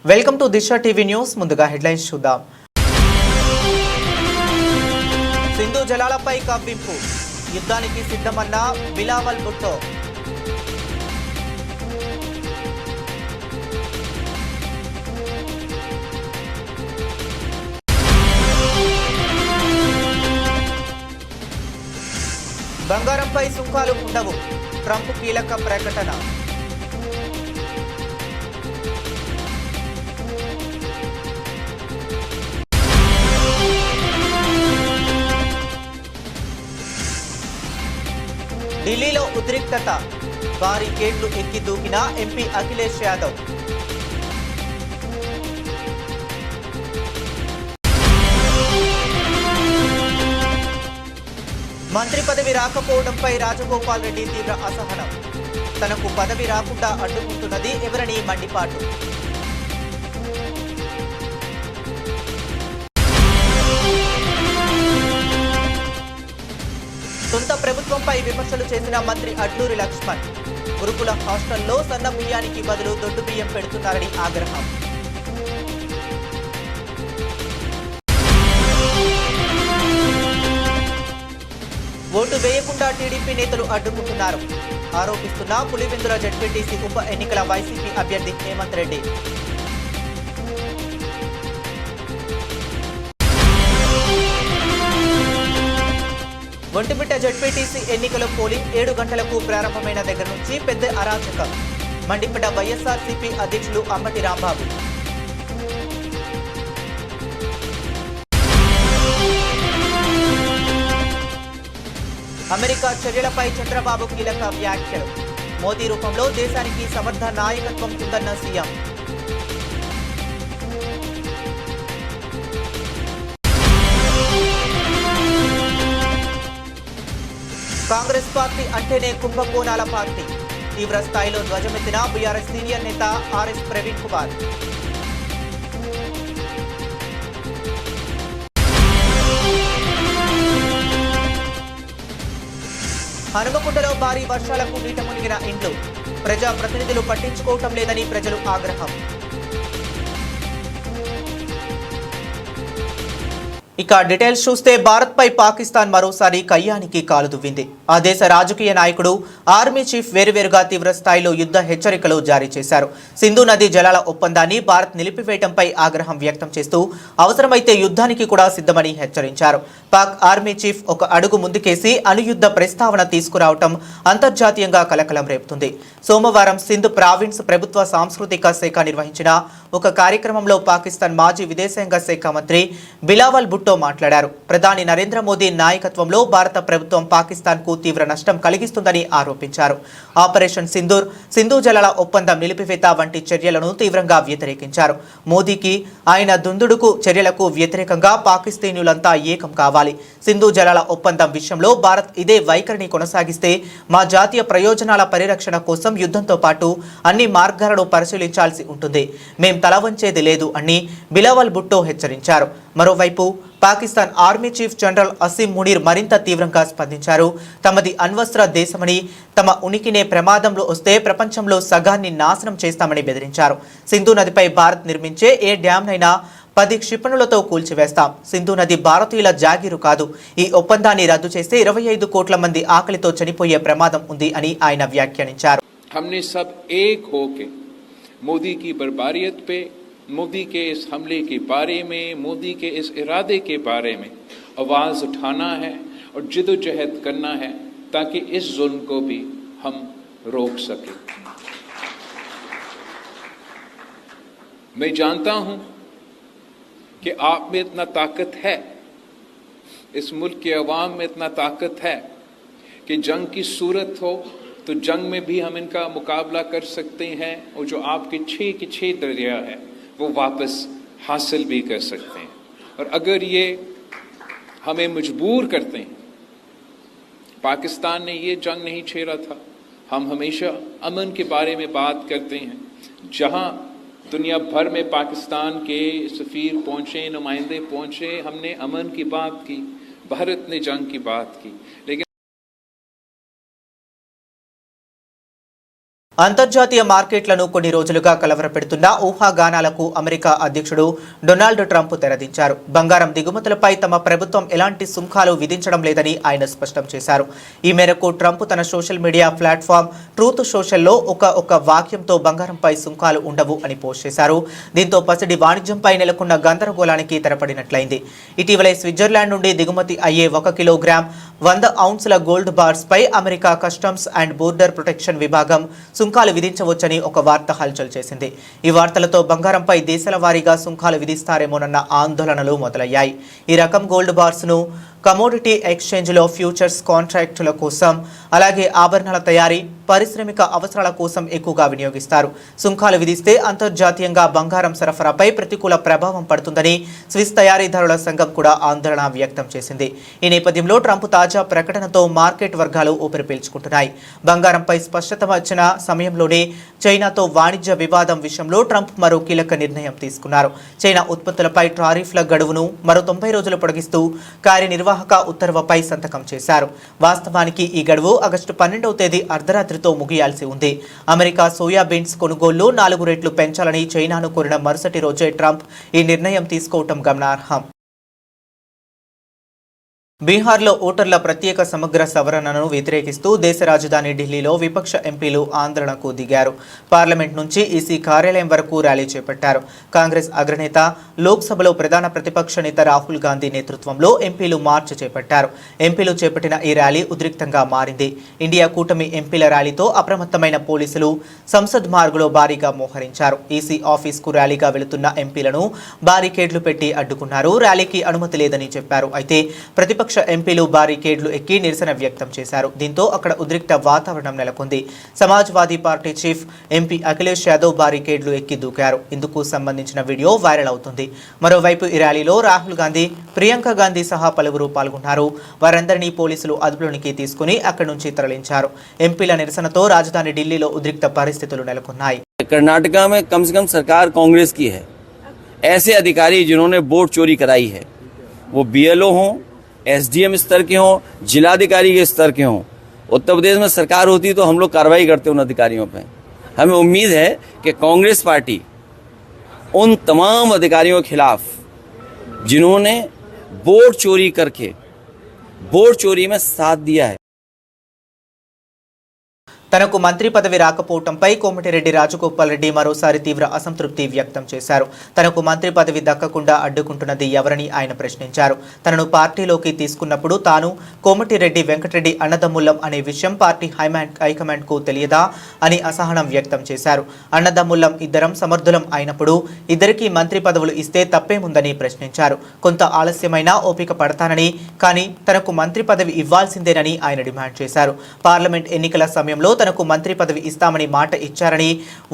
Welcome to Disha TV news. ముందుగా headlines చూద్దాం. సింధు జలాలపై కవ్వింపు, యుద్ధానికి సిద్ధమన్న బిలావల్ భుట్టో. బంగారంపై సుంకాలు ఉండవు, ట్రంప్ కీలక ప్రకటన. ఢిల్లీలో ఉద్రిక్తత, బారికేడ్లు ఎక్కి దూకిన ఎంపీ అఖిలేష్ యాదవ్. మంత్రి పదవి రాకపోవడంపై రాజగోపాల్ రెడ్డి తీవ్ర అసహనం. తనకు పదవి రాకుండా అడ్డుకుంటున్నది ఎవరని మండిపాటు. సొంత ప్రభుత్వంపై విమర్శలు చేసిన మంత్రి అడ్లూరి లక్ష్మణ్. గురుకుల హాస్టల్లో సన్న బియ్యానికి బదులు దొడ్డు బియ్యం పెడుతున్నారని ఆగ్రహం. ఓటు వేయకుండా టీడీపీ నేతలు అడ్డుకుంటున్నారు ఆరోపిస్తున్న పులివెందుల జెడ్పీటీసీ ఉప ఎన్నికల వైసీపీ అభ్యర్థి హేమంత్ రెడ్డి. ఒంటిమిట్ట జెడ్పీటీసీ ఎన్నికల పోలింగ్ 7 గంటలకు ప్రారంభమైన దగ్గర నుంచి పెద్ద అరాచకం. మండిపడ్డ వైఎస్ఆర్సీపీ అధ్యక్షులు అంబటి రాంబాబు. అమెరికా చర్యలపై చంద్రబాబు కీలక వ్యాఖ్యలు. మోదీ రూపంలో దేశానికి సమర్థ నాయకత్వం ఉందన్న సీఎం. కాంగ్రెస్ పార్టీ అంటేనే కుంభకోణాల పార్టీ. తీవ్ర స్థాయిలో ధ్వజమెత్తిన బీఆర్ఎస్ సీనియర్ నేత ఆర్ఎస్ ప్రవీణ్ కుమార్. హనుమకొండలో భారీ వర్షాలకు నీట మునిగిన ఇండ్లు. ప్రజా ప్రతినిధులు పట్టించుకోవటం లేదని ప్రజలు ఆగ్రహం. ఇక డీటెయిల్స్ చూస్తే భారత్పై పాకిస్తాన్ మరోసారి కయ్యానికి కాలు దువ్వింది. ఆ దేశ రాజకీయ నాయకుడు, ఆర్మీ చీఫ్ వేరువేరుగా తీవ్ర స్థాయిలో యుద్ధ హెచ్చరికలు జారీ చేశారు. సింధు నది జలాల ఒప్పందాన్ని భారత్ నిలిపివేయడంపై ఆగ్రహం వ్యక్తం చేస్తూ అవసరమైతే యుద్ధానికి కూడా సిద్ధమని హెచ్చరించారు. పాక్ ఆర్మీ చీఫ్ ఒక అడుగు ముందుకేసి అణుయుద్ధ ప్రస్తావన తీసుకురావటం అంతర్జాతీయంగా కలకలం రేపుతుంది. సోమవారం సింధ్ ప్రావిన్స్ ప్రభుత్వ సాంస్కృతిక శాఖ నిర్వహించిన ఒక కార్యక్రమంలో పాకిస్తాన్ మాజీ విదేశాంగ శాఖ మంత్రి బిలావల్ భుట్టో మాట్లాడారు. ప్రధాని నరేంద్ర మోదీ నాయకత్వంలో భారత ప్రభుత్వం పాకిస్తాన్ కు తీవ్ర నష్టం కలిగిస్తుందని ఆరోపించారు. ఆపరేషన్ సింధూర్, సింధు జలాల ఒప్పందం నిలిపివేత వంటి చర్యలను తీవ్రంగా వ్యతిరేకించారు. మోదీకి, ఆయన దుందుడుకు చర్యలకు వ్యతిరేకంగా పాకిస్తానీయులంతా ఏకం కావాలి. సింధు జలాల ఒప్పందం విషయంలో భారత్ ఇదే వైఖరిని కొనసాగిస్తే మా జాతీయ ప్రయోజనాల పరిరక్షణ కోసం యుద్ధంతో పాటు అన్ని మార్గాలను పరిశీలించాల్సి ఉంటుంది. మేం తల వంచేది లేదు అని బిలావల్ భుట్టో హెచ్చరించారు. మరోవైపు Pakistan army chief general Asim Munir మరింత తీవ్రంగా స్పందించారు. తమది అణ్వస్త్ర దేశమని, తమ ఉనికినే ప్రమాదంలో వస్తే ప్రపంచంలో సగాన్ని నాశనం చేస్తామని బెదిరించారు. సింధు నదిపై భారత్ నిర్మించే ఏ డ్యాంనైనా 10 క్షిపణులతో కూల్చివేస్తాం. సింధు నది భారతీయుల జాగీరు కాదు. ఈ ఒప్పందాన్ని రద్దు చేస్తే 25 కోట్ల మంది ఆకలితో చనిపోయే ప్రమాదం ఉంది అని ఆయన వ్యాఖ్యానించారు. हमने सब एक होके मोदी की बर्बारियत पे, मोदी के इस हमले के बारे में, मोदी के इस इरादे के बारे में आवाज उठाना है और जिदोजहद करना है ताकि इस जुल्म को भी हम रोक सकें। मैं जानता हूं कि आप में इतना ताकत है, इस मुल्क के अवाम में इतना ताकत है कि जंग की सूरत हो तो जंग में भी हम इनका मुकाबला कर सकते हैं और जो आपके 6 के 6 दरिया है वो वापस हासिल भी कर सकते हैं। और अगर ये हमें मजबूर करते हैं, पाकिस्तान ने ये जंग नहीं छेड़ा था। हम हमेशा अमन के बारे में बात करते हैं। जहां दुनिया भर में पाकिस्तान के सफ़ीर पहुंचे, नुमाइंदे पहुंचे, हमने अमन की बात की, भारत ने जंग की बात की। लेकिन అంతర్జాతీయ మార్కెట్లను కొన్ని రోజులుగా కలవరపెడుతున్న ఊహాగానాలకు అమెరికా అధ్యక్షుడు డొనాల్డ్ ట్రంప్ తెరదించారు. బంగారం దిగుమతులపై తమ ప్రభుత్వం ఎలాంటి సుంకాలు విధించడం లేదని ఆయన స్పష్టం చేశారు. ఈ మేరకు ట్రంప్ తన సోషల్ మీడియా ప్లాట్ఫామ్ ట్రూత్ సోషల్లో ఒక వాక్యంతో బంగారంపై సుంకాలు ఉండవు అని పోస్ట్ చేశారు. దీంతో పసిడి వాణిజ్యంపై నెలకొన్న గందరగోళానికి తెరపడినట్లయింది. ఇటీవలే స్విట్జర్లాండ్ నుండి దిగుమతి అయ్యే 1 కిలోగ్రామ్ 100 ఔన్సుల గోల్డ్ బార్స్ పై America customs and border protection విభాగం సుంకాలు విధించవచ్చని ఒక వార్త హల్చల్ చేసింది. ఈ వార్తలతో బంగారంపై దేశాల వారీగా సుంకాలు విధిస్తారేమోనన్న ఆందోళనలు మొదలయ్యాయి. ఈ రకం గోల్డ్ బార్స్ ను కమోడిటీ ఎక్స్చేంజ్లో ఫ్యూచర్స్ కాంట్రాక్టుల కోసం, అలాగే ఆభరణాల తయారీ, పారిశ్రామిక అవసరాల కోసం ఎక్కువగా వినియోగిస్తారు. సుంకాలు విధిస్తే అంతర్జాతీయంగా బంగారం సరఫరాపై ప్రతికూల ప్రభావం పడుతుందని స్విస్ తయారీదారుల సంఘం కూడా ఆందోళన వ్యక్తం చేసింది. ఈ నేపథ్యంలో ట్రంప్ తాజా ప్రకటనతో మార్కెట్ వర్గాలు ఊపిరి పీల్చుకుంటున్నాయి. బంగారంపై స్పష్టత వచ్చిన సమయంలోనే చైనాతో వాణిజ్య వివాదం విషయంలో ట్రంప్ మరో కీలక నిర్ణయం తీసుకున్నారు. చైనా ఉత్పత్తులపై టారిఫ్ల గడువును మరో 90 రోజులు పొడిగిస్తూ కార్యనిర్వాహక ఉత్తర్వుపై సంతకం చేశారు. వాస్తవానికి ఈ గడువు ఆగస్టు 12వ తేదీ అర్ధరాత్రితో ముగియాల్సి ఉంది. అమెరికా సోయాబీన్స్ కొనుగోళ్లు 4 రెట్లు పెంచాలని చైనాను కోరిన మరుసటి రోజే ట్రంప్ ఈ నిర్ణయం తీసుకోవటం గమనార్హం. బీహార్లో ఓటర్ల ప్రత్యేక సమగ్ర సవరణను వ్యతిరేకిస్తూ దేశ రాజధాని ఢిల్లీలో విపక్ష ఎంపీలు ఆందోళనకు దిగారు. పార్లమెంట్ నుంచి ఈసీ కార్యాలయం వరకు ర్యాలీ చేపట్టారు. కాంగ్రెస్ అగ్రనేత, లోక్సభలో ప్రధాన ప్రతిపక్ష నేత రాహుల్ గాంధీ నేతృత్వంలో ఎంపీలు మార్చ్ చేపట్టారు. ఎంపీలు చేపట్టిన ఈ ర్యాలీ ఉద్రిక్తంగా మారింది. ఇండియా కూటమి ఎంపీల ర్యాలీతో అప్రమత్తమైన పోలీసులు సంసద్ మార్గులో భారీగా మోహరించారు. ఈసీ ఆఫీస్కు ర్యాలీగా వెళుతున్న ఎంపీలను బారికేడ్లు పెట్టి అడ్డుకున్నారు. ర్యాలీకి అనుమతి లేదని చెప్పారు. అయితే ప్రతిపక్ష ఎంపీలు బారికేడ్లు ఎక్కి నిరసన వ్యక్తం చేశారు. దీంతో అక్కడ ఉద్రిక్త వాతావరణం నెలకొంది. Samajwadi party chief MP Akhilesh Yadav బారికేడ్లు ఎక్కి దూకారు. ఇందుకు సంబంధించిన వీడియో వైరల్ అవుతుంది. మరోవైపు ఈ ర్యాలీలో రాహుల్ గాంధీ, ప్రియాంక గాంధీ సహా పలువురు పాల్గొన్నారు. వారందరినీ పోలీసులు అదుపులోనికి తీసుకుని అక్కడి నుంచి తరలించారు. ఎంపీల నిరసనతో రాజధాని ఢిల్లీలో ఉద్రిక్త పరిస్థితులు నెలకొన్నాయి. कर्नाटका में कम से कम सरकार कांग्रेस की है. ऐसे अधिकारी जिन्होंने वोट चोरी कराई है, वो बीएलओ हों, एसडीएम स्तर के हों, जिलाधिकारी के स्तर के हों, उत्तर प्रदेश में सरकार होती तो हम लोग कार्रवाई करते उन अधिकारियों पे. हमें उम्मीद है कि कांग्रेस पार्टी उन तमाम अधिकारियों के खिलाफ जिन्होंने वोट चोरी करके वोट चोरी में साथ दिया है. తనకు మంత్రి పదవి రాకపోవడంపై కోమటిరెడ్డి రాజగోపాల్ రెడ్డి మరోసారి తీవ్ర అసంతృప్తి వ్యక్తం చేశారు. తనకు మంత్రి పదవి దక్కకుండా అడ్డుకుంటున్నది ఎవరని ఆయన ప్రశ్నించారు. తనను పార్టీలోకి తీసుకున్నప్పుడు తాను కోమటిరెడ్డి వెంకటరెడ్డి అన్నదమ్ములం అనే విషయం పార్టీ హైకమాండ్కు తెలియదా అని అసహనం వ్యక్తం చేశారు. అన్నదమ్ములం ఇద్దరం సమర్థులం అయినప్పుడు ఇద్దరికీ మంత్రి పదవులు ఇస్తే తప్పేముందని ప్రశ్నించారు. కొంత ఆలస్యమైనా ఓపిక పడతానని, కానీ తనకు మంత్రి పదవి ఇవ్వాల్సిందేనని ఆయన డిమాండ్ చేశారు. పార్లమెంట్ ఎన్నికల సమయంలో తనకు మంత్రి పదవి ఇస్తామని మాట ఇచ్చారని,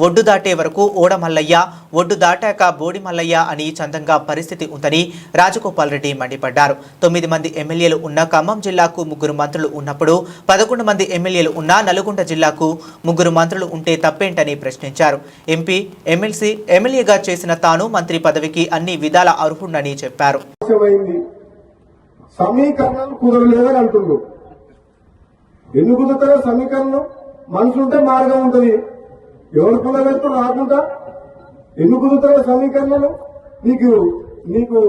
ఒడ్డు దాటే వరకు ఓడ మల్లయ్య, ఒడ్డు దాటాక బోడి మల్లయ్య అని చందంగా పరిస్థితి ఉందని రాజగోపాల్ రెడ్డి మండిపడ్డారు. 9 మంది ఎమ్మెల్యేలు ఉన్న ఖమ్మం జిల్లాకు 3 మంత్రులు ఉన్నప్పుడు 11 మంది ఎమ్మెల్యేలు ఉన్న నల్గొండ జిల్లాకు 3 మంత్రులు ఉంటే తప్పేంటని ప్రశ్నించారు. ఎంపీ, ఎమ్మెల్సీ, ఎమ్మెల్యేగా చేసిన తాను మంత్రి పదవికి అన్ని విధాల అర్హుడని చెప్పారు. సమీకరణాలు కుదరలేదని అంటున్నారు. ఎందుకు కుదురుతారో సమీకరణం? మనసుంటే మార్గం ఉంటుంది. ఎవరు కుదరలేదు రాకుండా ఎందుకు కుదురుతారో సమీకరణలు? నీకు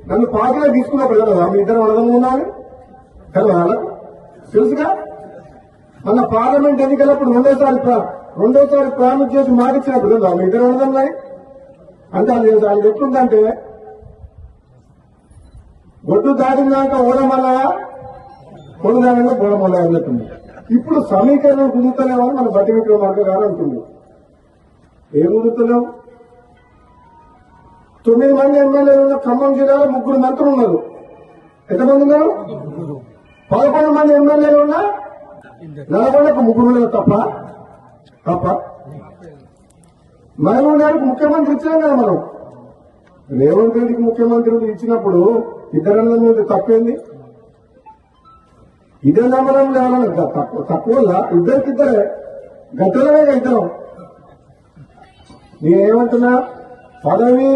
నన్ను పార్టీలో తీసుకున్నప్పుడు కదా మీ ఇద్దరు అడగం ఉన్నాను కదా, తెలుసుగా. మన పార్లమెంట్ ఎన్నికలప్పుడు రెండోసారి ప్రామిస్ చేసి మాటిచ్చినప్పుడు కదా మీ ఇద్దరు అడగన్నాయి. అంటే అది ఎట్లుందంటే ఒడ్డు దాటినాక ఓడమల్లయా, పొడు దానిలో బోడమల్లయా అన్నట్టుంది. ఇప్పుడు సమీకరణం కుదురుతలేమని మన బట్టి విక్రమార్క గారు అంటుంది. ఏం కుదురుతలేవు? 9 మంది ఎమ్మెల్యేలు ఉన్న ఖమ్మం జిల్లాలో 3 మంత్రులు ఉన్నారు. ఎంతమంది ఉన్నారు? 11 మంది ఎమ్మెల్యేలు ఉన్నా నల్గొండకు 3 ఉన్నారు. తప్ప మహబూబ్ గారికి ముఖ్యమంత్రి ఇచ్చాం కదా మనం. రేవంత్ రెడ్డికి ముఖ్యమంత్రి ఇచ్చినప్పుడు ఇద్దరన్న మీద తప్పేంది? ఇదే నమ్మడం లేవాలని తక్కువ ఇద్దరికిద్దరే గద్దలమే ఇద్దరం. నేనేమంటున్నా, పదవి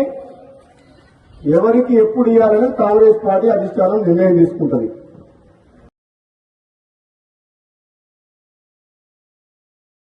ఎవరికి ఎప్పుడు ఇవ్వాలని కాంగ్రెస్ పార్టీ అధిష్టానం నిర్ణయం తీసుకుంటది.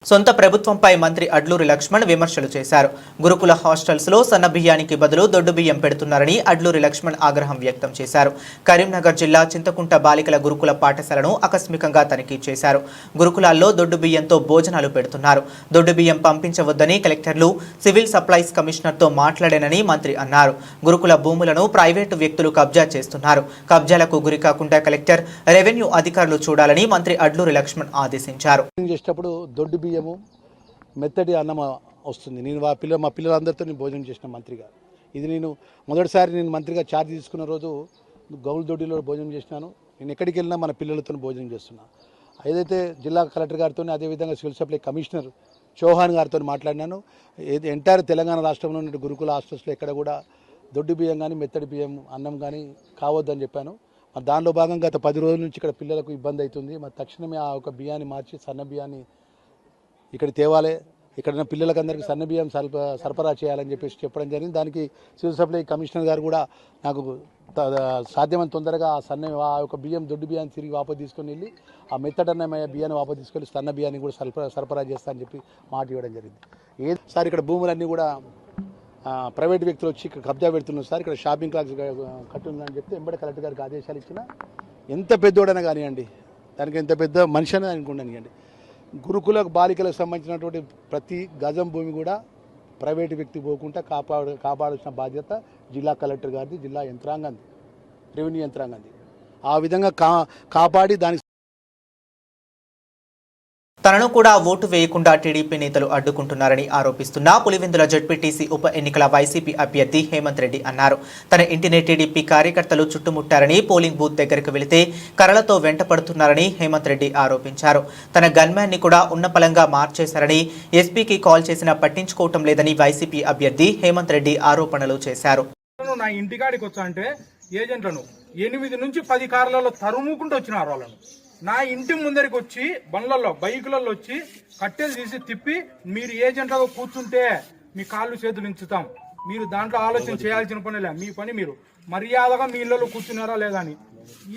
సొంత ప్రభుత్వంపై మంత్రి అడ్లూరి లక్ష్మణ్ విమర్శలు చేశారు. గురుకుల హాస్టల్స్ లో సన్న బియ్యానికి బదులు దొడ్డు బియ్యం పెడుతున్నారని అడ్లూరి లక్ష్మణ్ ఆగ్రహం వ్యక్తం చేశారు. కరీంనగర్ జిల్లా చింతకుంట బాలికల గురుకుల పాఠశాలను ఆకస్మికంగా తనిఖీ చేశారు. గురుకులాల్లో దొడ్డు బియ్యంతో భోజనాలు పెడుతున్నారు. దొడ్డు బియ్యం పంపించవద్దని కలెక్టర్లు, సివిల్ సప్లైస్ కమిషనర్తో మాట్లాడానని మంత్రి అన్నారు. గురుకుల భూములను ప్రైవేటు వ్యక్తులు కబ్జా చేస్తున్నారు. కబ్జాలకు గురికాకుండా కలెక్టర్, రెవెన్యూ అధికారులు చూడాలని మంత్రి అడ్లూరి లక్ష్మణ్ ఆదేశించారు. దొడ్డు బియ్యము మెత్తటి అన్నం వస్తుంది. నేను మా పిల్లలందరితో నేను భోజనం చేసిన మంత్రిగా. ఇది నేను మొదటిసారి మంత్రిగా ఛార్జ్ తీసుకున్న రోజు గౌల్ దొడ్డిలో భోజనం చేసినాను. నేను ఎక్కడికి వెళ్ళినా మన పిల్లలతో భోజనం చేస్తున్నాను. ఏదైతే జిల్లా కలెక్టర్ గారితో, అదేవిధంగా సివిల్ సప్లై కమిషనర్ చౌహాన్ గారితో మాట్లాడినాను. ఎంటైర్ తెలంగాణ రాష్ట్రంలో ఉన్న గురుకుల హాస్టల్స్లో ఎక్కడ కూడా దొడ్డు బియ్యం కానీ మెత్తడి బియ్యం అన్నం కానీ కావద్దని చెప్పాను. మరి దానిలో భాగంగా గత 10 రోజుల నుంచి ఇక్కడ పిల్లలకు ఇబ్బంది అవుతుంది. మరి తక్షణమే ఆ ఒక బియ్యాన్ని మార్చి సన్న బియ్యాన్ని ఇక్కడ తేవాలి, ఇక్కడ ఉన్న పిల్లలకందరికీ సన్న బియ్యం సరఫరా చేయాలని చెప్పడం జరిగింది. దానికి సివిల్ సప్లై కమిషనర్ గారు కూడా నాకు సాధ్యమైన తొందరగా ఆ యొక్క బియ్యం దొడ్డు బియ్యాన్ని తిరిగి వాపసు తీసుకొని వెళ్ళి ఆ మెత్తడన్నమయ్యే బియ్యాన్ని వాపసు తీసుకెళ్ళి సన్న బియ్యాన్ని కూడా సరఫరా చేస్తా అని చెప్పి మాట ఇవ్వడం జరిగింది. సార్ ఇక్కడ భూములన్నీ కూడా ప్రైవేట్ వ్యక్తులు వచ్చి ఇక్కడ కబ్జా పెడుతున్నారు సార్, ఇక్కడ షాపింగ్ కాంప్లెక్స్ కట్టుందని చెప్తే ఎంబడి కలెక్టర్ గారికి ఆదేశాలు ఇచ్చిన. ఎంత పెద్దోడైనా కానివ్వండి, దానికి ఎంత పెద్ద మనిషి అనేది అనుకోండి, గురుకుల బాలికలకు సంబంధించినటువంటి ప్రతి గజం భూమి కూడా ప్రైవేటు వ్యక్తి పోకుండా కాపాడాల్సిన బాధ్యత జిల్లా కలెక్టర్ గారిది, జిల్లా యంత్రాంగంది, రెవెన్యూ యంత్రాంగంది. ఆ విధంగా కాపాడి దానికి తనను కూడా ఓటు వేయకుండా టీడీపీ నేతలు అడ్డుకుంటున్నారని ఆరోపిస్తున్న పులివెందుల జడ్పీటీసీ ఉప ఎన్నికల వైసీపీ అభ్యర్థి హేమంత్ రెడ్డి అన్నారు. తన ఇంటిని టీడీపీ కార్యకర్తలు చుట్టుముట్టారని, పోలింగ్ బూత్ దగ్గరకు వెళితే కర్రలతో వెంటపడుతున్నారని హేమంత్ రెడ్డి ఆరోపించారు. తన గన్మ్యాన్ ని కూడా ఉన్నపలంగా మార్చేశారని, ఎస్పీకి కాల్ చేసినా పట్టించుకోవటం లేదని వైసీపీ అభ్యర్థి హేమంత్ రెడ్డి ఆరోపణలు చేశారు. నా ఇంటికాడికి వచ్చా అంటే ఏజెంట్లను 8 నుంచి 10 కార్లలో తరుముకుంటూ వచ్చినారు. వాళ్ళను నా ఇంటి ముందరికి వచ్చి బండ్లలో బైకులలో వచ్చి కట్టెలు తీసి తిప్పి, మీరు ఏజెంట్లుగా కూర్చుంటే మీ కాళ్ళు చేతులు ఇంచుతాం, మీరు దాంట్లో ఆలోచన చేయాల్సిన పని లే, మీ పని మీరు మర్యాదగా మీ ఇళ్ళలో కూర్చున్నారా లేదా అని.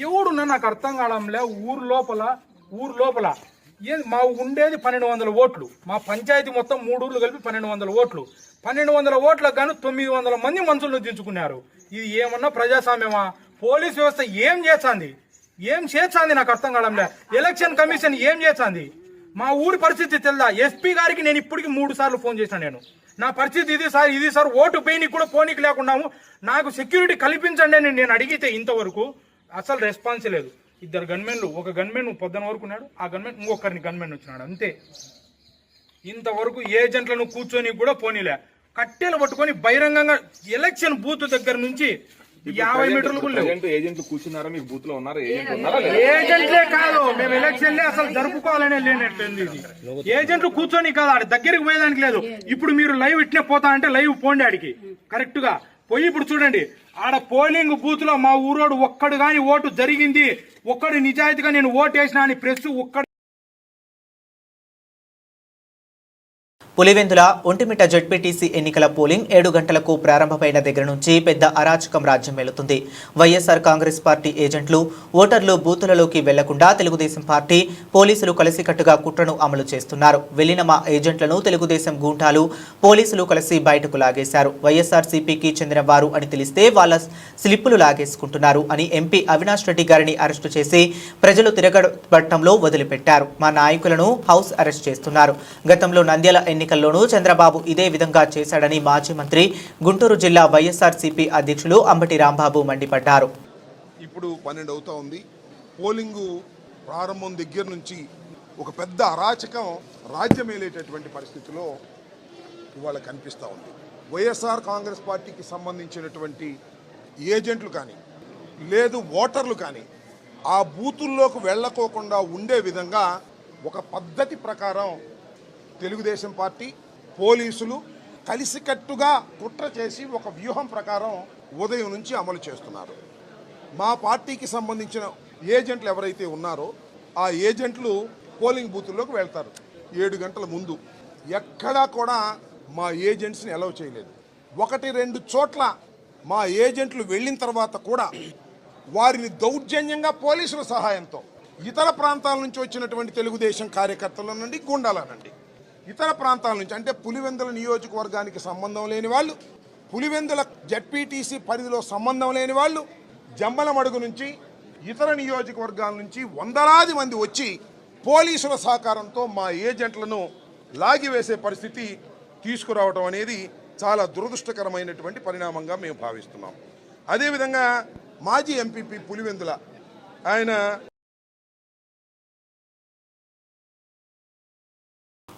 ఎవడున్నా నాకు అర్థం కావడంలే. ఊరు లోపల మా ఉండేది 1200 ఓట్లు, మా పంచాయతీ మొత్తం 3 ఊర్లు కలిపి 1200 ఓట్లు. 1200 ఓట్లకు గాను 900 మంది మనుషులను దించుకున్నారు. ఇది ఏమన్నా ప్రజాస్వామ్యమా? పోలీస్ వ్యవస్థ ఏం చేస్తుంది నాకు అర్థం కావడంలే. ఎలక్షన్ కమిషన్ ఏం చేస్తుంది? మా ఊరి పరిస్థితి తెలుదా? ఎస్పీ గారికి నేను ఇప్పటికి 3 సార్లు ఫోన్ చేశాను. నా పరిస్థితి ఇది సార్ ఓటు పోయినకి కూడా పోనీకి లేకున్నాము, నాకు సెక్యూరిటీ కల్పించండి అని నేను అడిగితే ఇంతవరకు అసలు రెస్పాన్స్ లేదు. 2 గన్మెన్లు, ఒక గన్మెన్ పొద్దున వరకు ఉన్నాడు, ఆ గన్మెన్ ఇంకొకరిని గన్మెన్ వచ్చినాడు, అంతే. ఇంతవరకు ఏజెంట్లను కూర్చొని కూడా పోనీలే. కట్టెలు పట్టుకొని బహిరంగంగా ఎలక్షన్ బూత్ దగ్గర నుంచి 50 మీటర్లు కూడా ఏజెంట్లు కూర్చున్నారా? మీకు బూత్ లో ఉన్నారా? ఏజెంట్లే కాదు, మేము ఎలక్షన్లే అసలు జరుపుకోవాలనే లేనట్టుంది. ఏజెంట్లు కూర్చొని కాదు, ఆడ దగ్గరికి పోయేదానికి లేదు. ఇప్పుడు మీరు లైవ్ ఇట్నే పోతా అంటే లైవ్ పోండి ఆడికి కరెక్ట్ గా పోయి. ఇప్పుడు చూడండి, ఆడ పోలింగ్ బూత్ లో మా ఊరోడు ఒక్కడు గాని ఓటు జరిగింది, ఒక్కడు నిజాయితీగా నేను ఓటు వేసినా అని ప్రెస్ ఒక్కడు. పులివెందుల ఒంటిమిట్ట జడ్పీటీసీ ఎన్నికల పోలింగ్ 7 గంటలకు ప్రారంభమైన దగ్గర నుంచి పెద్ద అరాచకం రాజ్యం వెళుతుంది. వైఎస్ఆర్ కాంగ్రెస్ పార్టీ ఏజెంట్లు, ఓటర్లు బూతులలోకి వెళ్లకుండా తెలుగుదేశం పార్టీ, పోలీసులు కలిసికట్టుగా కుట్రను అమలు చేస్తున్నారు. వెళ్లిన మా ఏజెంట్లను తెలుగుదేశం గూండాలు, పోలీసులు కలిసి బయటకు లాగేశారు. వైఎస్ఆర్సీపీకి చెందిన వారు అని తెలిస్తే వాళ్ళ స్లిప్పులు లాగేసుకుంటున్నారు అని ఎంపీ అవినాష్ రెడ్డి గారిని అరెస్టు చేసి ప్రజలు తిరగబట్టంలో వదిలిపెట్టారు. మా నాయకులను హౌస్ అరెస్ట్ చేస్తున్నారు. గతంలో నంద్యాల ఎన్నికల్లోనూ చంద్రబాబు ఇదే విధంగా చేశాడని మాజీ మంత్రి, గుంటూరు జిల్లా వైఎస్ఆర్సీపీ అధ్యక్షులు అంబటి రాంబాబు మండిపడ్డారు. ఇప్పుడు 12 అవుతా ఉంది. పోలింగు ప్రారంభం దగ్గర నుంచి ఒక పెద్ద అరాచకం రాజ్యమేలేటటువంటి పరిస్థితిలో ఇవాళ కనిపిస్తూ ఉంది. వైఎస్ఆర్ కాంగ్రెస్ పార్టీకి సంబంధించినటువంటి ఏజెంట్లు కానీ లేదు ఓటర్లు కానీ ఆ బూతుల్లోకి వెళ్ళకోకుండా ఉండే విధంగా ఒక పద్ధతి ప్రకారం తెలుగుదేశం పార్టీ, పోలీసులు కలిసికట్టుగా కుట్ర చేసి ఒక వ్యూహం ప్రకారం ఉదయం నుంచి అమలు చేస్తున్నారు. మా పార్టీకి సంబంధించిన ఏజెంట్లు ఎవరైతే ఉన్నారో ఆ ఏజెంట్లు పోలింగ్ బూతుల్లోకి వెళ్తారు 7 గంటల ముందు. ఎక్కడా కూడా మా ఏజెంట్స్ని అలౌ చేయలేదు. 1-2 చోట్ల మా ఏజెంట్లు వెళ్ళిన తర్వాత కూడా వారిని దౌర్జన్యంగా పోలీసుల సహాయంతో ఇతర ప్రాంతాల నుంచి వచ్చినటువంటి తెలుగుదేశం కార్యకర్తల నుండి, గుండాల నుండి ఇతర ప్రాంతాల నుంచి అంటే పులివెందుల నియోజకవర్గానికి సంబంధం లేని వాళ్ళు, పులివెందుల జడ్పీటీసీ పరిధిలో సంబంధం లేని వాళ్ళు, జమ్మలమడుగు నుంచి ఇతర నియోజకవర్గాల నుంచి వందలాది మంది వచ్చి పోలీసుల సహకారంతో మా ఏజెంట్లను లాగివేసే పరిస్థితి తీసుకురావడం అనేది చాలా దురదృష్టకరమైనటువంటి పరిణామంగా మేము భావిస్తున్నాం. అదేవిధంగా మాజీ ఎంపీపీ పులివెందుల ఆయన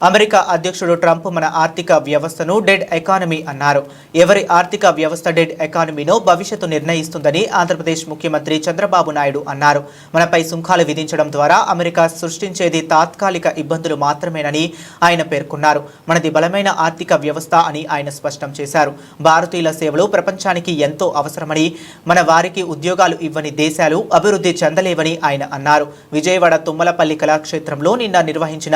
అమెరికా అధ్యక్షుడు ట్రంప్ మన ఆర్థిక వ్యవస్థను డెడ్ ఎకానమీ అన్నారు. ఎవరి ఆర్థిక వ్యవస్థ డెడ్ ఎకానమీనో భవిష్యత్తు నిర్ణయిస్తుందని ఆంధ్రప్రదేశ్ ముఖ్యమంత్రి చంద్రబాబు నాయుడు అన్నారు. మనపై సుంకాలు విధించడం ద్వారా అమెరికా సృష్టించేది తాత్కాలిక ఇబ్బందులు మాత్రమేనని ఆయన పేర్కొన్నారు. మనది బలమైన ఆర్థిక వ్యవస్థ అని ఆయన స్పష్టం చేశారు. భారతీయుల సేవలు ప్రపంచానికి ఎంతో అవసరమని, మన వారికి ఉద్యోగాలు ఇవ్వని దేశాలు అభివృద్ధి చెందలేవని ఆయన అన్నారు. విజయవాడ తుమ్మలపల్లి కళాక్షేత్రంలో నిన్న నిర్వహించిన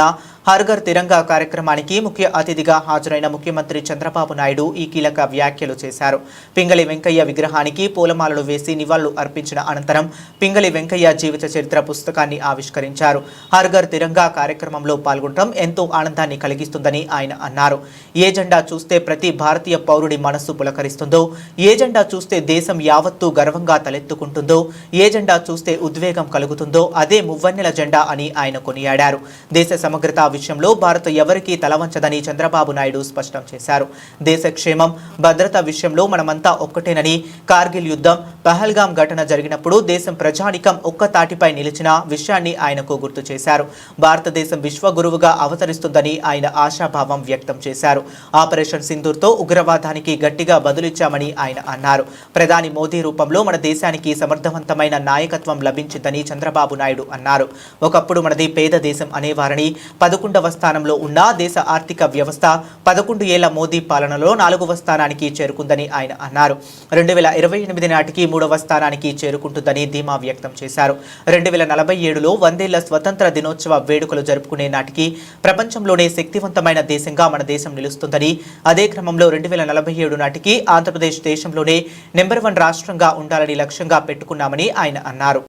హర్ఘర్ తిరంగా కార్యక్రమానికి ముఖ్య అతిథిగా హాజరైన ముఖ్యమంత్రి చంద్రబాబు నాయుడు ఈ కీలక వ్యాఖ్యలు చేశారు. పింగళి వెంకయ్య విగ్రహానికి పూలమాలలు వేసి నివాళులు అర్పించిన అనంతరం పింగళి వెంకయ్య జీవిత చరిత్ర పుస్తకాన్ని ఆవిష్కరించారు. హర్ఘర్ తిరంగా కార్యక్రమంలో పాల్గొనడం ఎంతో ఆనందాన్ని కలిగిస్తుందని ఆయన అన్నారు. ఏ జెండా చూస్తే ప్రతి భారతీయ పౌరుడి మనస్సు పులకరిస్తుందో, ఏ జెండా చూస్తే దేశం యావత్తూ గర్వంగా తలెత్తుకుంటుందో, ఏ జెండా చూస్తే ఉద్వేగం కలుగుతుందో అదే మువ్వన్నెల జెండా అని ఆయన కొనియాడారు. దేశ సమగ్రత విషయంలో భారత్ ఎవరికీ తలవంచదని చంద్రబాబు నాయుడు స్పష్టం చేశారు. దేశ క్షేమం, భద్రత విషయంలో మనమంతా ఒక్కటేనని, కార్గిల్ యుద్ధం, పహల్గాం ఘటన జరిగినప్పుడు దేశం ప్రజానికం ఒక్క తాటిపై నిలిచిన విషయాన్ని ఆయనకు గుర్తు చేశారు. భారతదేశం విశ్వగురువుగా అవతరిస్తుందని ఆయన ఆశాభావం వ్యక్తం చేశారు. ఆపరేషన్ సింధూర్తో ఉగ్రవాదానికి గట్టిగా బదులిచ్చామని ఆయన అన్నారు. ప్రధాని మోదీ రూపంలో మన దేశానికి సమర్థవంతమైన నాయకత్వం లభించిందని చంద్రబాబు నాయుడు అన్నారు. ఒకప్పుడు మనది పేద దేశం అనేవారని, 11వ స్థానంలో ఉన్న దేశ ఆర్థిక వ్యవస్థ 11 ఏళ్ల మోదీ పాలనలో 4వ స్థానానికి చేరుకుందని ఆయన అన్నారు. 2028 నాటికి 3వ స్థానానికి చేరుకుంటుందని ధీమా వ్యక్తం చేశారు. 2047లో 100ఏళ్ల స్వతంత్ర దినోత్సవ వేడుకలు జరుపుకునే నాటికి ప్రపంచంలోనే శక్తివంతమైన దేశంగా మన దేశం నిలుస్తుందని, అదే క్రమంలో 2047 నాటికి ఆంధ్రప్రదేశ్ దేశంలోనే నెంబర్ 1 రాష్ట్రంగా ఉండాలని లక్ష్యంగా పెట్టుకున్నామని ఆయన అన్నారు.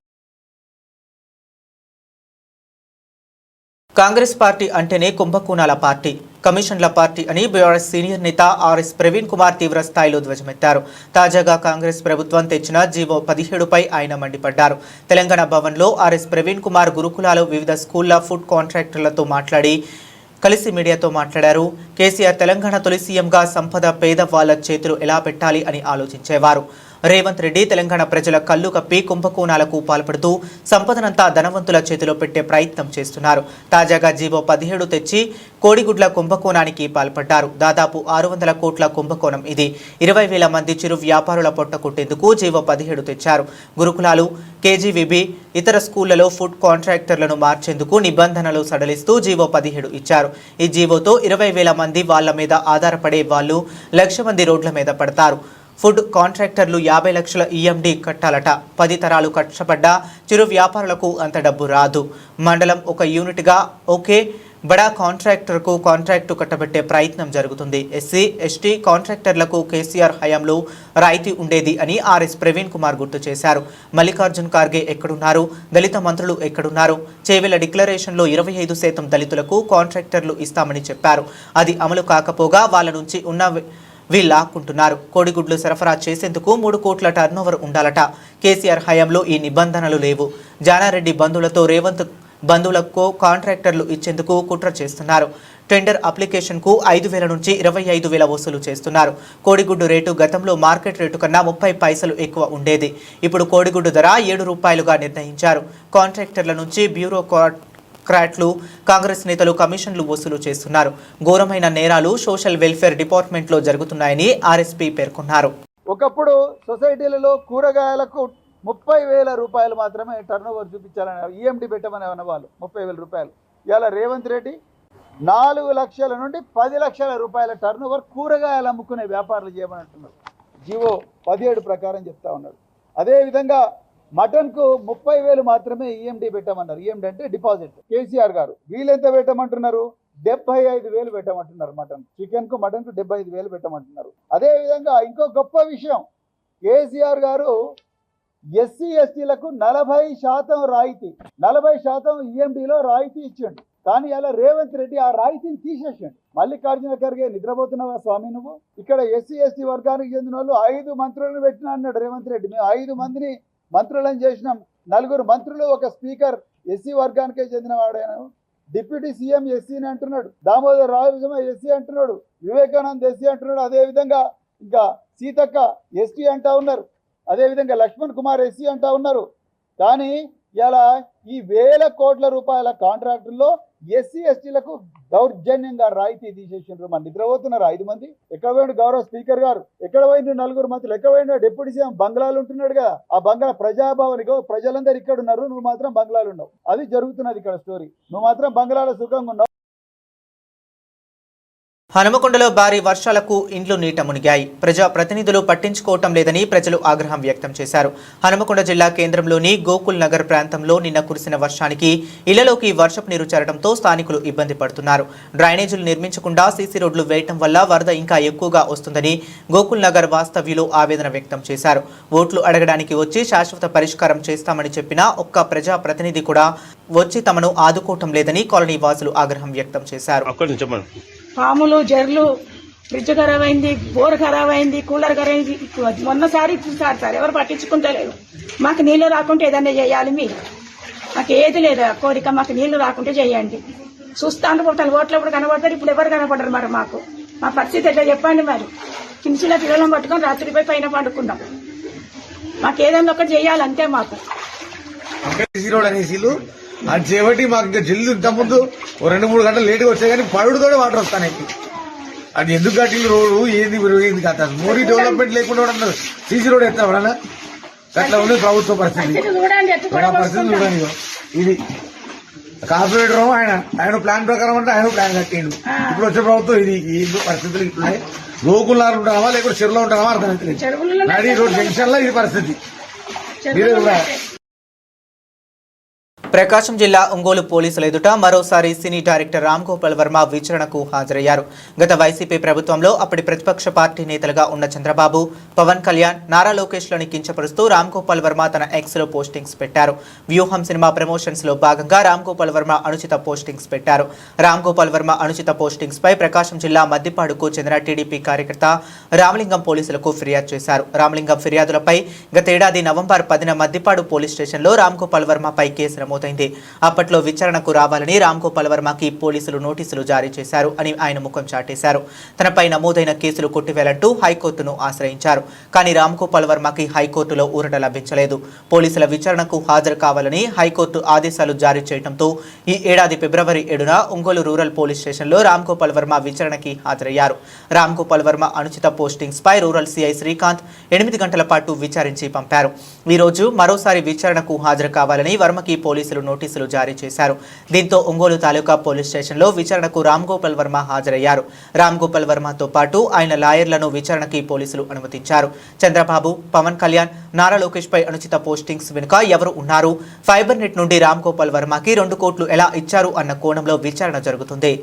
కాంగ్రెస్ పార్టీ అంటేనే కుంభకోణాల పార్టీ, కమిషన్ల పార్టీ అని బీఆర్ఎస్ సీనియర్ నేత ఆర్ఎస్ ప్రవీణ్ కుమార్ తీవ్ర స్థాయిలో ధ్వజమెత్తారు. తాజాగా కాంగ్రెస్ ప్రభుత్వం తెచ్చిన జీవో 17పై ఆయన మండిపడ్డారు. తెలంగాణ భవన్లో ఆర్ఎస్ ప్రవీణ్ కుమార్ గురుకులాలు, వివిధ స్కూళ్ల ఫుడ్ కాంట్రాక్టర్లతో కలిసి మీడియాతో మాట్లాడారు. కేసీఆర్ తెలంగాణ తొలి సీఎంగా సంపద పేదవాళ్ల చేతులు ఎలా పెట్టాలి అని ఆలోచించేవారు. రేవంత్ రెడ్డి తెలంగాణ ప్రజల కళ్ళు కప్పి కుంభకోణాలకు పాల్పడుతూ సంపదనంతా ధనవంతుల చేతిలో పెట్టే ప్రయత్నం చేస్తున్నారు. తాజాగా జీవో 17 తెచ్చి కోడిగుడ్ల కుంభకోణానికి పాల్పడ్డారు. దాదాపు 600 కోట్ల కుంభకోణం ఇది. 20,000 మంది చిరు వ్యాపారుల పొట్ట కొట్టేందుకు జీవో 17 తెచ్చారు. గురుకులాలు, కేజీవీబీ, ఇతర స్కూళ్లలో ఫుడ్ కాంట్రాక్టర్లను మార్చేందుకు నిబంధనలు సడలిస్తూ జీవో 17 ఇచ్చారు. ఈ జీవోతో 20,000 మంది వాళ్ల మీద ఆధారపడే వాళ్ళు 1,00,000 మంది రోడ్ల మీద పడతారు. ఫుడ్ కాంట్రాక్టర్లు 50 లక్షల ఈఎండి కట్టాలట. 10 తరాలు కష్టపడ్డా చిరు వ్యాపారులకు అంత డబ్బు రాదు. మండలం ఒక యూనిట్గా ఒకే బడా కాంట్రాక్టర్కు కాంట్రాక్టు కట్టబెట్టే ప్రయత్నం జరుగుతుంది. ఎస్సీ, ఎస్టీ కాంట్రాక్టర్లకు కేసీఆర్ హయాంలో రాయితీ ఉండేది అని ఆర్ఎస్ ప్రవీణ్ కుమార్ గుర్తు చేశారు. మల్లికార్జున్ ఖార్గే ఎక్కడున్నారు? దళిత మంత్రులు ఎక్కడున్నారు? చేవెళ్ల డిక్లరేషన్లో 25% దళితులకు కాంట్రాక్టర్లు ఇస్తామని చెప్పారు. అది అమలు కాకపోగా వాళ్ళ నుంచి ఉన్న వీళ్ళాక్కుంటున్నారు. కోడిగుడ్లు సరఫరా చేసేందుకు 3 కోట్ల టర్నోవర్ ఉండాలట. కేసీఆర్ హయాంలో ఈ నిబంధనలు లేవు. జానారెడ్డి బంధువులతో రేవంత్ బంధువులకు కాంట్రాక్టర్లు ఇచ్చేందుకు కుట్ర చేస్తున్నారు. టెండర్ అప్లికేషన్కు 5,000 నుంచి 25,000 వసూలు చేస్తున్నారు. కోడిగుడ్డు రేటు గతంలో మార్కెట్ రేటు కన్నా 30 పైసలు ఎక్కువ ఉండేది. ఇప్పుడు కోడిగుడ్డు ధర 7 రూపాయలుగా నిర్ణయించారు. కాంట్రాక్టర్ల నుంచి బ్యూరోక్రాట్లు, కాంగ్రెస్ నేతలు కమిషన్లు వసూలు చేస్తున్నారు. ఘోరమైన నేరాలు సోషల్ వెల్ఫేర్ డిపార్ట్మెంట్లో జరుగుతున్నాయని ఆర్ఎస్పీ పేర్కొన్నారు. ఒకప్పుడు సొసైటీలలో కూరగాయలకు 30,000 రూపాయలు మాత్రమే టర్నోవర్ చూపించాలని ఈఎండి పెట్టమని అన్నవాళ్ళు 30,000 రూపాయలు. ఇవాళ రేవంత్ రెడ్డి 4 లక్షల నుండి 10 లక్షల రూపాయల టర్నోవర్ కూరగాయలు అమ్ముకునే వ్యాపారాలు చేయమని అంటున్నారు. జీవో 17 ప్రకారం చెప్తా ఉన్నాడు. అదేవిధంగా మటన్కు 30,000 మాత్రమే ఈఎండి పెట్టమన్నారు. ఈఎండి అంటే డిపాజిట్. కేసీఆర్ గారు వీళ్ళెంత పెట్టమంటున్నారు? 75,000 పెట్టమంటున్నారు. చికెన్కు మటన్కు 75,000 పెట్టమంటున్నారు. అదేవిధంగా ఇంకో గొప్ప విషయం, కేసీఆర్ గారు ఎస్సీ ఎస్టీలకు 40% రాయితీ, 40% ఈఎండిలో రాయితీ ఇచ్చిండు. కానీ ఇలా రేవంత్ రెడ్డి ఆ రాయితీని తీసేసాడు. మల్లికార్జున ఖర్గే నిద్రపోతున్నావా స్వామి నువ్వు? ఇక్కడ ఎస్సీ ఎస్టీ వర్గానికి చెందిన వాళ్ళు 5 మంత్రులను పెట్టినా అన్నాడు రేవంత్ రెడ్డి. మేము 5 మందిని మంత్రులను చేసినాం. 4 మంత్రులు, ఒక స్పీకర్ ఎస్సీ వర్గానికే చెందిన వాడైనా. డిప్యూటీ సీఎం ఎస్సీని అంటున్నాడు, దామోదర్ రాజు ఎస్సీ అంటున్నాడు, వివేకానంద్ ఎస్సీ అంటున్నాడు, అదేవిధంగా ఇంకా సీతక్క ఎస్టీ అంటా ఉన్నారు, అదేవిధంగా లక్ష్మణ్ కుమార్ ఎస్సీ అంటా ఉన్నారు. కానీ ఇలా ఈ వేల కోట్ల రూపాయల కాంట్రాక్టుల్లో ఎస్సీ ఎస్టీలకు దౌర్జన్యంగా రాయితీ తీసేసిండ్రు. మన నిద్రపోతున్నారు 5 మంది. ఎక్కడ పోయిండు గౌరవ స్పీకర్ గారు? ఎక్కడ పోయిండు 4 మంత్రులు? ఎక్కడ పోయిండు డిప్యూటీ సీఎం? బంగ్లాలు ఉంటున్నాడు కదా, ఆ బంగ్లా ప్రజాభవనికో ప్రజలందరూ ఇక్కడ ఉన్నారు, నువ్వు మాత్రం బంగ్లాలు ఉన్నావు. అది జరుగుతున్నది ఇక్కడ స్టోరీ. నువ్వు మాత్రం బంగ్లాలో సుఖంగా ఉన్నావు. హనుమకొండలో భారీ వర్షాలకు ఇండ్లు నీట మునిగాయి. ప్రజా ప్రతినిధులు పట్టించుకోవటం లేదని ప్రజలు ఆగ్రహం వ్యక్తం చేశారు. హనుమకొండ జిల్లా కేంద్రంలోని గోకుల్ నగర్ ప్రాంతంలో నిన్న కురిసిన వర్షానికి ఇళ్లలోకి వర్షపు నీరు చేరడంతో స్థానికులు ఇబ్బంది పడుతున్నారు. డ్రైనేజీలు నిర్మించకుండా సీసీ రోడ్లు వేయటం వల్ల వరద ఇంకా ఎక్కువగా వస్తుందని గోకుల్ నగర్ వాస్తవ్యులు ఆవేదన వ్యక్తం చేశారు. ఓట్లు అడగడానికి వచ్చి శాశ్వత పరిష్కారం చేస్తామని చెప్పినా ఒక్క ప్రజా ప్రతినిధి కూడా వచ్చి తమను ఆదుకోవటం లేదని కాలనీ వాసులు ఆగ్రహం వ్యక్తం చేశారు. పాములు, జర్లు, ఫ్రిడ్జ్ ఖరాబ్ అయింది, బోర్ ఖరాబ్ అయింది, కూలర్ ఖరాబ్ అయింది. మొన్నసారి సార్ ఎవరు పట్టించుకుంటలేరు. మాకు నీళ్లు రాకుంటే ఏదన్నా చేయాలి మీరు. మాకు ఏది లేదు కోరిక, మాకు నీళ్లు రాకుంటే చేయండి. చూస్తా అనుకుంటాను, ఓట్లప్పుడు కనబడతారు, ఇప్పుడు ఎవరు కనపడరు. మరి మా పరిస్థితి ఎట్లా చెప్పండి. మరి కించిల పిల్లలను పట్టుకొని రాత్రిపై పైన పండుకున్నాం. మాకు ఏదన్నా ఒకటి చేయాలి అంతే. మాకు అది చేయబట్టి మాకు ఇంకా జల్లు ఇంతకుముందు 2-3 గంటలు లేట్గా వచ్చాయి, కానీ పడుడుతోనే వాటర్ వస్తాయి. అది ఎందుకు కట్టిన రోడ్డు ఏంది కథ? మోడీ డెవలప్మెంట్ లేకుండా సీసీ రోడ్ ఎత్తా ఎవడన్నా? అట్లా ఉంది ప్రభుత్వ పరిస్థితి. పరిస్థితి చూడండి, ఇది కార్పొరేటర్ ఆయన ప్లాన్ ప్రకారం అంటే ఆయన ప్లాన్ కట్టిండు. ఇప్పుడు వచ్చే ప్రభుత్వం ఇది ఏందో పరిస్థితులు ఇట్లున్నాయి. గోకులారు ఉంటావా లేకపోతే చెరువులో ఉంటావా అర్థమవుతుంది. నడి రోడ్ జంక్షన్ లో ఇది పరిస్థితి. ప్రకాశం జిల్లా ఒంగోలు పోలీసుల ఎదుట మరోసారి సినీ డైరెక్టర్ రామ్ గోపాల్ వర్మ విచారణకు హాజరయ్యారు. గత వైసీపీ ప్రభుత్వంలో అప్పటి ప్రతిపక్ష పార్టీ నేతలుగా ఉన్న చంద్రబాబు, పవన్ కళ్యాణ్, నారా లోకేష్లను కించపరుస్తూ రామ్ గోపాల్ వర్మ తన ఎక్స్ లో పోస్టింగ్స్ పెట్టారు. వ్యూహం సినిమా ప్రమోషన్స్ లో భాగంగా రామ్ గోపాల్ వర్మ అనుచిత పోస్టింగ్స్ పెట్టారు. రామ్ గోపాల్ వర్మ అనుచిత పోస్టింగ్స్ పై ప్రకాశం జిల్లా మద్దిపాడుకు చెందిన టీడీపీ కార్యకర్త రామలింగం పోలీసులకు ఫిర్యాదు చేశారు. రామలింగం ఫిర్యాదులపై గతేడాది నవంబర్ 10న మద్దిపాడు పోలీస్ స్టేషన్లో రామ్ గోపాల్ వర్మపై కేసు నమోదైంది. అప్పట్లో విచారణకు రావాలని రామ్ గోపాల్ వర్మకి పోలీసులు నోటీసులు జారీ చేశారు అని ఆయన ముఖం చాటేశారు. తనపై నమోదైన కేసులు కొట్టివేయాలంటూ హైకోర్టును ఆశ్రయించారు. కానీ రామ్ గోపాల్ వర్మకి హైకోర్టులో ఊరట లభించలేదు. పోలీసుల విచారణకు హాజరు కావాలని హైకోర్టు ఆదేశాలు జారీ చేయడంతో ఈ ఏడాది ఫిబ్రవరి 7న ఒంగోలు రూరల్ పోలీస్ స్టేషన్లో రామ్ గోపాల్ వర్మ విచారణకి హాజరయ్యారు. రామ్ గోపాల్ వర్మ అనుచిత పోస్టింగ్స్ పై రూరల్ సిఐ శ్రీకాంత్ 8 గంటల పాటు విచారించి పంపారు. ఈ రోజు మరోసారి విచారణకు హాజరు కావాలని వర్మకి పోలీసులు నోటీసులు జారీ చేశారు. దీంతో ఒంగోలు తాలూకా పోలీస్ స్టేషన్లో విచారణకు రామ్ గోపాల్ వర్మ హాజరయ్యారు. రామ్ గోపాల్ వర్మతో పాటు ఆయన లాయర్లను విచారణకి పోలీసులు అనుమతించారు. చంద్రబాబు, పవన్ కళ్యాణ్, నారా లోకేష్ పై అనుచిత పోస్టింగ్స్ వెనుక ఎవరు ఉన్నారు, ఫైబర్ నెట్ నుండి రామ్ గోపాల్ వర్మకి 2 కోట్లు ఎలా ఇచ్చారు అన్న కోణంలో విచారణ జరుగుతుంది.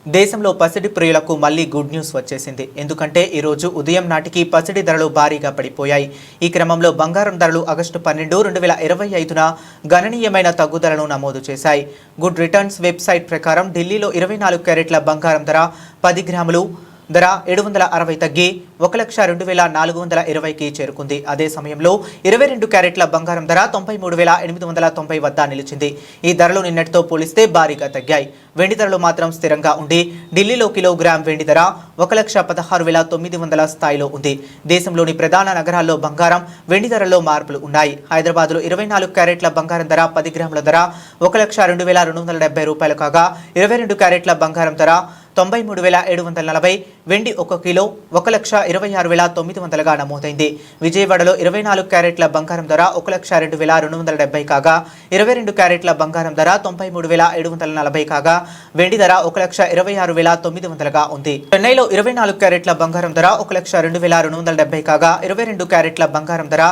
దేశంలో పసిడి ప్రియులకు మళ్లీ గుడ్ న్యూస్ వచ్చేసింది. ఎందుకంటే ఈ రోజు ఉదయం నాటికి పసిడి ధరలు భారీగా పడిపోయాయి. ఈ క్రమంలో బంగారం ధరలు ఆగస్టు 12, 2025న గణనీయమైన తగ్గుదలను నమోదు చేశాయి. గుడ్ రిటర్న్స్ వెబ్సైట్ ప్రకారం ఢిల్లీలో 24 క్యారెట్ల బంగారం ధర 10 గ్రాములు ధర 760 తగ్గి 1,02,420కి చేరుకుంది. అదే సమయంలో 22 క్యారెట్ల బంగారం ధర 93,890 వద్ద నిలిచింది. ఈ ధరలు నిన్నటితో పోలిస్తే భారీగా తగ్గాయి. వెండి ధరలు మాత్రం స్థిరంగా ఉండి ఢిల్లీలో కిలోగ్రామ్ వెండి ధర 1,16,900 స్థాయిలో ఉంది. దేశంలోని ప్రధాన నగరాల్లో బంగారం, వెండి ధరల్లో మార్పులు ఉన్నాయి. హైదరాబాద్లో 24 క్యారెట్ల బంగారం ధర 10 గ్రాముల ధర 1,02,270 రూపాయలు కాగా 22 క్యారెట్ల బంగారం ధర 93,740, వెండి 1 కిలో 1,26,900గా నమోదైంది. విజయవాడలో 24 క్యారెట్ల బంగారం ధర 1,02,270 కాగా 22 క్యారెట్ల బంగారం ధర 93,740 కాగా వెండి ధర 1,26,900గా ఉంది. చెన్నైలో 24 క్యారెట్ల బంగారం ధర 1,02,270 కాగా 22 క్యారెట్ల బంగారం ధర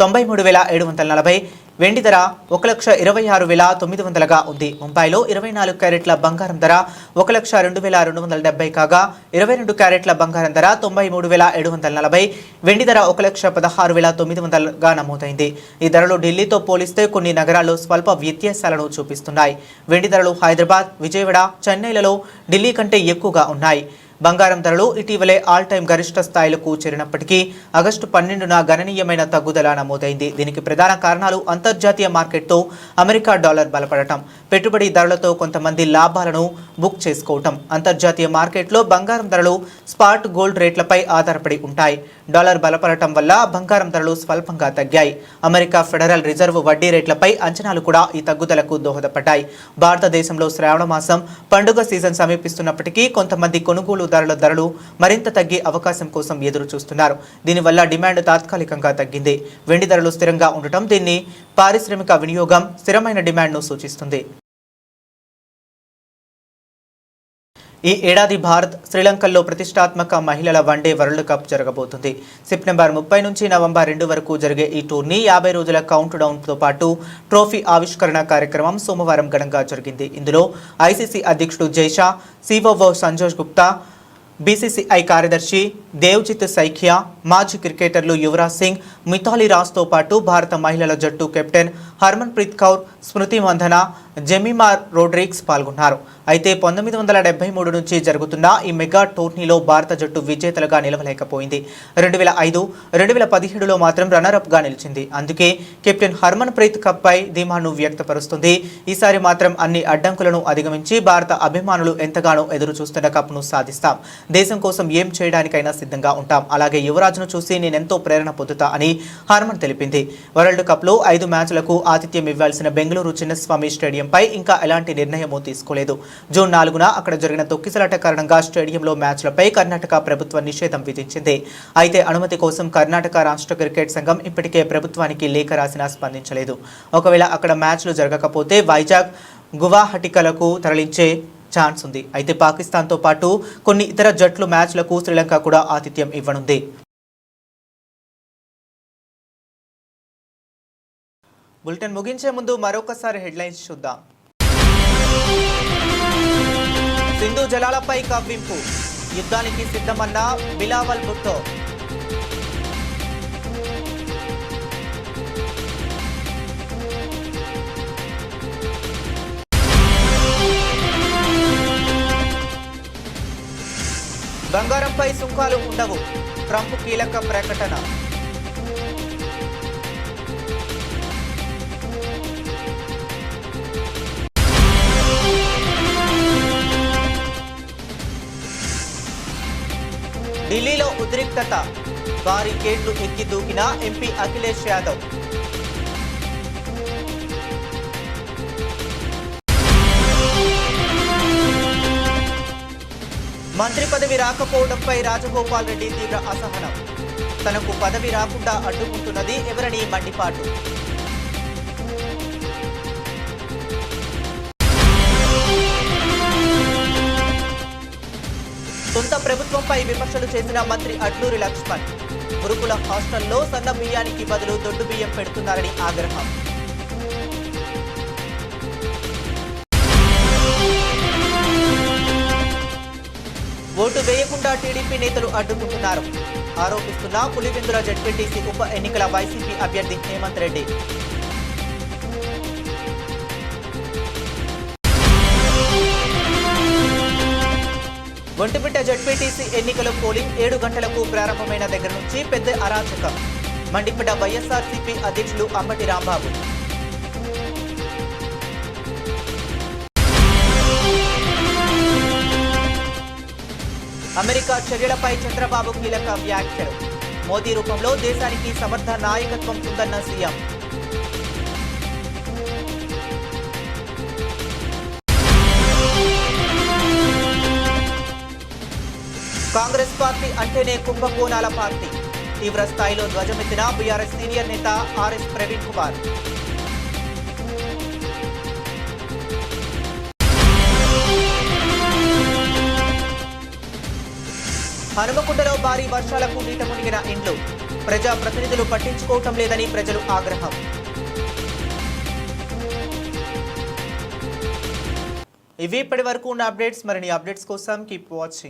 93,740, వెండి ధర 1,26,900గా ఉంది. ముంబైలో 24 క్యారెట్ల బంగారం ధర 1,02,270 కాగా 22 క్యారెట్ల బంగారం ధర 93,740, వెండి ధర 1,16,900గా నమోదైంది. ఈ ధరలు ఢిల్లీతో పోలిస్తే కొన్ని నగరాల్లో స్వల్ప వ్యత్యాసాలను చూపిస్తున్నాయి. వెండి ధరలు హైదరాబాద్, విజయవాడ, చెన్నైలలో ఢిల్లీ కంటే ఎక్కువగా ఉన్నాయి. బంగారం ధరలు ఇటీవలే ఆల్ టైమ్ గరిష్ట స్థాయిలకు చేరినప్పటికీ ఆగస్టు 12న గణనీయమైన తగ్గుదల నమోదైంది. దీనికి ప్రధాన కారణాలు అంతర్జాతీయ మార్కెట్తో అమెరికా డాలర్ బలపడటం, పెట్టుబడిదారులతో కొంతమంది లాభాలను బుక్ చేసుకోవటం. అంతర్జాతీయ మార్కెట్లో బంగారం ధరలు స్పాట్ గోల్డ్ రేట్లపై ఆధారపడి ఉంటాయి. డాలర్ బలపడటం వల్ల బంగారం ధరలు స్వల్పంగా తగ్గాయి. అమెరికా ఫెడరల్ రిజర్వ్ వడ్డీ రేట్లపై అంచనాలు కూడా ఈ తగ్గుదలకు దోహదపడ్డాయి. భారతదేశంలో శ్రావణ మాసం పండుగ సీజన్ సమీపిస్తున్నప్పటికీ కొంతమంది కొనుగోలుదారుల ధరలు మరింత తగ్గే అవకాశం కోసం ఎదురు చూస్తున్నారు. దీనివల్ల డిమాండ్ తాత్కాలికంగా తగ్గింది. వెండి ధరలు స్థిరంగా ఉండటం దీన్ని పారిశ్రామిక వినియోగం, స్థిరమైన డిమాండ్ను సూచిస్తుంది. ఈ ఏడాది భారత్, శ్రీలంకల్లో ప్రతిష్టాత్మక మహిళల వన్డే వరల్డ్ కప్ జరగబోతుంది. సెప్టెంబర్ 30 నుంచి నవంబర్ 2 వరకు జరిగే ఈ టోర్నీ 50 రోజుల కౌంట్ డౌన్తో పాటు ట్రోఫీ ఆవిష్కరణ కార్యక్రమం సోమవారం ఘనంగా జరిగింది. ఇందులో ఐసీసీ అధ్యక్షుడు జైషా, సిఓఓ సంజోష్ గుప్తా, బీసీసీఐ కార్యదర్శి దేవ్జిత్ సైఖియా, మాజీ క్రికెటర్లు యువరాజ్ సింగ్, మిథాలీ రాజ్తో పాటు భారత మహిళల జట్టు కెప్టెన్ హర్మన్ ప్రీత్ కౌర్, స్మృతి మంధన, జెమిమా రోడ్రిగ్స్ పాల్గొన్నారు. అయితే 1973 నుంచి జరుగుతున్న ఈ మెగా టోర్నీలో భారత జట్టు విజేతలుగా నిలవలేకపోయింది. 2005, 2017లో మాత్రం రన్నరప్గా నిలిచింది. అందుకే కెప్టెన్ హర్మన్ ప్రీత్ కప్పై ధీమాను వ్యక్తపరుస్తుంది. ఈసారి మాత్రం అన్ని అడ్డంకులను అధిగమించి భారత అభిమానులు ఎంతగానో ఎదురు చూస్తున్న కప్ను సాధిస్తాం. దేశం కోసం ఏం చేయడానికైనా సిద్ధంగా ఉంటాం. అలాగే యువరాజ్ను చూసి నేనెంతో ప్రేరణ పొందుతా అని హర్మన్ తెలిపింది. వరల్డ్ కప్లో 5 మ్యాచ్లకు ఆతిథ్యం ఇవ్వాల్సిన బెంగళూరు చిన్నస్వామి స్టేడియంపై ఇంకా ఎలాంటి నిర్ణయమూ తీసుకోలేదు. జూన్ 4న అక్కడ జరిగిన తొక్కిసలాట కారణంగా స్టేడియంలో మ్యాచ్లపై కర్ణాటక ప్రభుత్వం నిషేధం విధించింది. అయితే అనుమతి కోసం కర్ణాటక రాష్ట్ర క్రికెట్ సంఘం ఇప్పటికే ప్రభుత్వానికి లేఖ రాసినా స్పందించలేదు. ఒకవేళ అక్కడ మ్యాచ్లు జరగకపోతే వైజాగ్, గువాహటికలకు తరలించే ఛాన్స్ ఉంది. అయితే పాకిస్తాన్తో పాటు కొన్ని ఇతర జట్లు మ్యాచ్లకు శ్రీలంక కూడా ఆతిథ్యం ఇవ్వనుంది. బులెటిన్ ముగించే ముందు మరొకసారి హెడ్లైన్స్ చూద్దాం. సింధు జలాలపై కవ్వింపు, యుద్ధానికి సిద్ధమన్న బిలావల్ భుట్టో. బంగారంపై సుంకాలు ఉండవు, ట్రంప్ కీలక ప్రకటన. ఢిల్లీలో ఉద్రిక్తత, భారీ గేట్లు ఎక్కి దూకిన ఎంపీ అఖిలేష్ యాదవ్. మంత్రి పదవి రాకపోవడంపై రాజగోపాల్ రెడ్డి తీవ్ర అసహనం. తనకు పదవి రాకుండా అడ్డుకుంటున్నది ఎవరని మండిపాటు. సొంత ప్రభుత్వంపై విమర్శలు చేసిన మంత్రి అడ్లూరి లక్ష్మణ్. గురుకుల హాస్టల్లో సన్న బియ్యానికి బదులు దొడ్డు బియ్యం పెడుతున్నారని ఆగ్రహం. ఓటు వేయకుండా టీడీపీ నేతలు అడ్డుకుంటున్నారు ఆరోపిస్తున్న పులివెందుల జెడ్పీటీసీ ఉప ఎన్నికల వైసీపీ అభ్యర్థి హేమంత్ రెడ్డి. ఒంటిమిట్ట జెడ్పీటీసీ ఎన్నికల పోలింగ్ 7 గంటలకు ప్రారంభమైన దగ్గర నుంచి పెద్ద అరాచకం. మండిపడ్డ వైఎస్ఆర్సీపీ అధ్యక్షులు అంబటి రాంబాబు. అమెరికా చర్యలపై చంద్రబాబు కీలక వ్యాఖ్యలు. మోదీ రూపంలో దేశానికి సమర్థ నాయకత్వం ఉందన్న సీఎం. కాంగ్రెస్ పార్టీ అంటేనే కుంభకోణాల పార్టీ. తీవ్ర స్థాయిలో ధ్వజమెత్తిన బీఆర్ఎస్ సీనియర్ నేత ఆర్ఎస్ ప్రవీణ్ కుమార్. హనుమకొండలో భారీ వర్షాలకు నీట మునిగిన ఇండ్లు. ప్రజాప్రతినిధులు పట్టించుకోవటం లేదని ప్రజలు ఆగ్రహం. ఇవి ఇప్పటి వరకు ఉన్న అప్డేట్స్. మరిన్ని అప్డేట్స్ కోసం కీప్ వాచింగ్.